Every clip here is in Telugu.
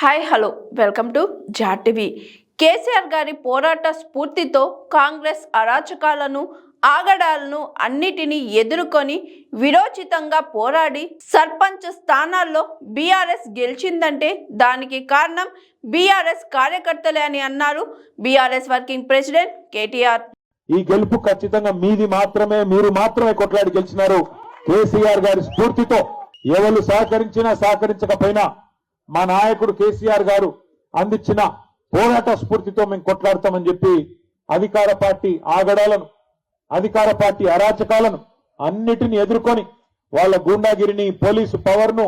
హాయ్ హలో వెల్కమ్ టు జాట్ టీవీ. కేసీఆర్ గారి పోరాట స్ఫూర్తితో కాంగ్రెస్ అరాచకాలను ఆగడాలను అన్నిటినీ ఎదుర్కొని విరోచితంగా పోరాడి సర్పంచ్ స్థానాల్లో బీఆర్ఎస్ గెలిచిందంటే దానికి కారణం బీఆర్ఎస్ కార్యకర్తలే అని అన్నారు బీఆర్ఎస్ వర్కింగ్ ప్రెసిడెంట్ కేటీఆర్. ఈ గెలుపు ఖచ్చితంగా మీది మాత్రమే, మీరు మాత్రమే కొట్లాడి గెలిచినారు. కేసీఆర్ గారి స్ఫూర్తితో ఎవరు సహకరించినా సహకరించకపోయినా మా నాయకుడు కేసీఆర్ గారు అందించిన పోరాట స్ఫూర్తితో మేము కొట్లాడతామని చెప్పి అధికార పార్టీ ఆగడాలను, అధికార పార్టీ అరాచకాలను అన్నిటిని ఎదుర్కొని వాళ్ళ గూండాగిరిని, పోలీసు పవర్ను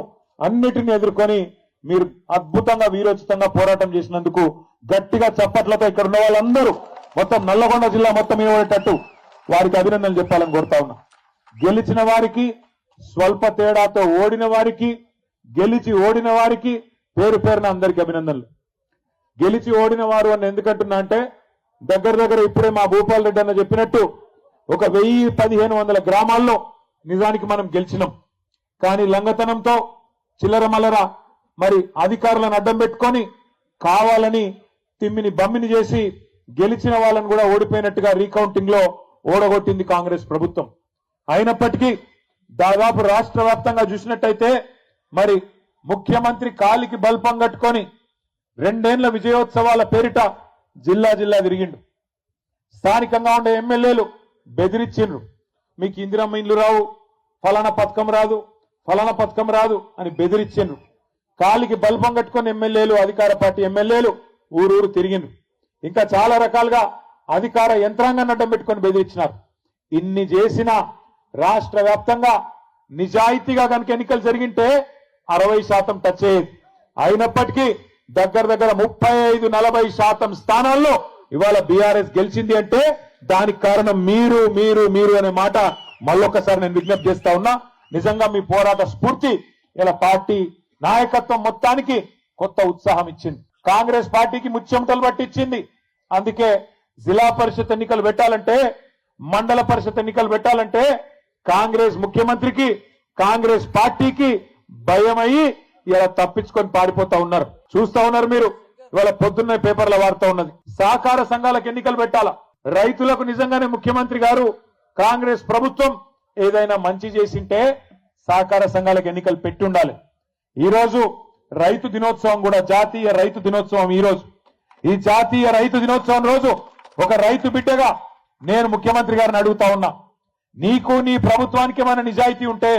అన్నిటిని ఎదుర్కొని మీరు అద్భుతంగా వీరోచితంగా పోరాటం చేసినందుకు గట్టిగా చప్పట్లతో ఇక్కడ ఉన్న వాళ్ళందరూ మొత్తం నల్లగొండ జిల్లా మొత్తం నిలబడేటట్టు వారికి అభినందనలు చెప్పాలని కోరుతా ఉన్నా. గెలిచిన వారికి, స్వల్ప తేడాతో ఓడిన వారికి, గెలిచి ఓడిన వారికి పేరు పేరున అందరికీ అభినందనలు. గెలిచి ఓడిన వారు అని ఎందుకంటున్నా అంటే దగ్గర ఇప్పుడే మా భూపాల్ రెడ్డి అన్న చెప్పినట్టు ఒక 1000-1500 గ్రామాల్లో నిజానికి మనం గెలిచినాం. కానీ లంగతనంతో చిల్లర మల్లర మరి అధికారులను అడ్డం పెట్టుకొని కావాలని తిమ్మిని బమ్మిని చేసి గెలిచిన వాళ్ళని కూడా ఓడిపోయినట్టుగా రీకౌంటింగ్ లో ఓడగొట్టింది కాంగ్రెస్ ప్రభుత్వం. అయినప్పటికీ దాదాపు రాష్ట్ర వ్యాప్తంగా చూసినట్టయితే మరి ముఖ్యమంత్రి కాలికి బల్పం కట్టుకొని 2 ఏళ్ల విజయోత్సవాల పేరిట జిల్లా జిల్లా తిరిగిండు. స్థానికంగా ఉండే ఎమ్మెల్యేలు బెదిరించిండ్రు, మీకు ఇందిరమ్మ ఇండ్లు రావు, ఫలానా పథకం రాదు, ఫలానా పథకం రాదు అని బెదిరించిండ్రు. కాలికి బల్పం కట్టుకొని ఎమ్మెల్యేలు, అధికార పార్టీ ఎమ్మెల్యేలు ఊరూరు తిరిగిండ్రు. ఇంకా చాలా రకాలుగా అధికార యంత్రాంగాన్ని అడ్డం పెట్టుకొని బెదిరించినారు. ఇన్ని చేసిన రాష్ట్ర వ్యాప్తంగా నిజాయితీగా కనుక ఎన్నికలు జరిగింటే 60% టచ్ అయ్యేది. అయినప్పటికీ దగ్గర 35-40% స్థానాల్లో ఇవాళ బీఆర్ఎస్ గెలిచింది అంటే దానికి కారణం మీరు మీరు మీరు అనే మాట మళ్ళొక్కసారి నేను విజ్ఞప్తి చేస్తా ఉన్నా. నిజంగా మీ పోరాట స్ఫూర్తి ఇలా పార్టీ నాయకత్వం మొత్తానికి కొత్త ఉత్సాహం ఇచ్చింది. కాంగ్రెస్ పార్టీకి ముచ్చెమటలు పట్టించింది. అందుకే జిల్లా పరిషత్ ఎన్నికలు పెట్టాలంటే, మండల పరిషత్ ఎన్నికలు పెట్టాలంటే కాంగ్రెస్ ముఖ్యమంత్రికి, కాంగ్రెస్ పార్టీకి భయమయ్యి ఇలా తప్పించుకొని పారిపోతా ఉన్నారు. చూస్తా ఉన్నారు మీరు. ఇవాళ పొద్దున్నే పేపర్ల వార్త ఉన్నది, సహకార సంఘాలకు ఎన్నికలు పెట్టాలా. రైతులకు నిజంగానే ముఖ్యమంత్రి గారు, కాంగ్రెస్ ప్రభుత్వం ఏదైనా మంచి చేసింటే సహకార సంఘాలకు ఎన్నికలు పెట్టి ఉండాలి. ఈ రోజు రైతు దినోత్సవం కూడా, జాతీయ రైతు దినోత్సవం ఈ రోజు. ఈ జాతీయ రైతు దినోత్సవం రోజు ఒక రైతు బిడ్డగా నేను ముఖ్యమంత్రి గారిని అడుగుతా ఉన్నా, నీకు నీ ప్రభుత్వానికి ఏమైనా నిజాయితీ ఉంటే,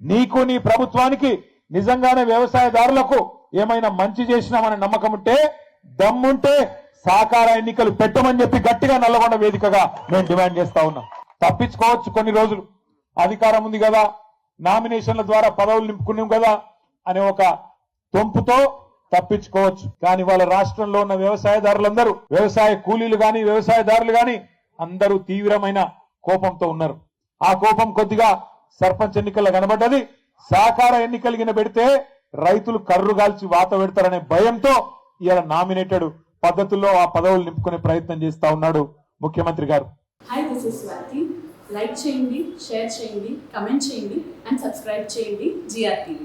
నీకు నీ ప్రభుత్వానికి నిజంగానే వ్యవసాయదారులకు ఏమైనా మంచి చేసినామనే నమ్మకం ఉంటే, దమ్ముంటే సహకార ఎన్నికలు పెట్టమని చెప్పి గట్టిగా నల్లగొండ వేదికగా నేను డిమాండ్ చేస్తా ఉన్నా. తప్పించుకోవచ్చు కొన్ని రోజులు, అధికారం ఉంది కదా, నామినేషన్ల ద్వారా పదవులు నింపుకున్నాం కదా అనే ఒక తొంపుతో తప్పించుకోవచ్చు. కానీ వాళ్ళ రాష్ట్రంలో ఉన్న వ్యవసాయదారులందరూ, వ్యవసాయ కూలీలు గాని, వ్యవసాయదారులు గాని అందరూ తీవ్రమైన కోపంతో ఉన్నారు. ఆ కోపం కొద్దిగా సర్పంచ్ ఎన్నికల్లో కనబడ్డది. సహకార ఎన్నికలు పెడితే రైతులు కర్రుగాల్చి వాత పెడతారనే భయంతో ఇలా నామినేటెడ్ పద్ధతుల్లో ఆ పదవులు నింపుకునే ప్రయత్నం చేస్తా ఉన్నాడు ముఖ్యమంత్రి గారు. Hi, this is Swathi. Like చేయండి, షేర్ చేయండి, కమెంట్ చేయండి అండ్ సబ్స్క్రైబ్ చేయండి GR TV.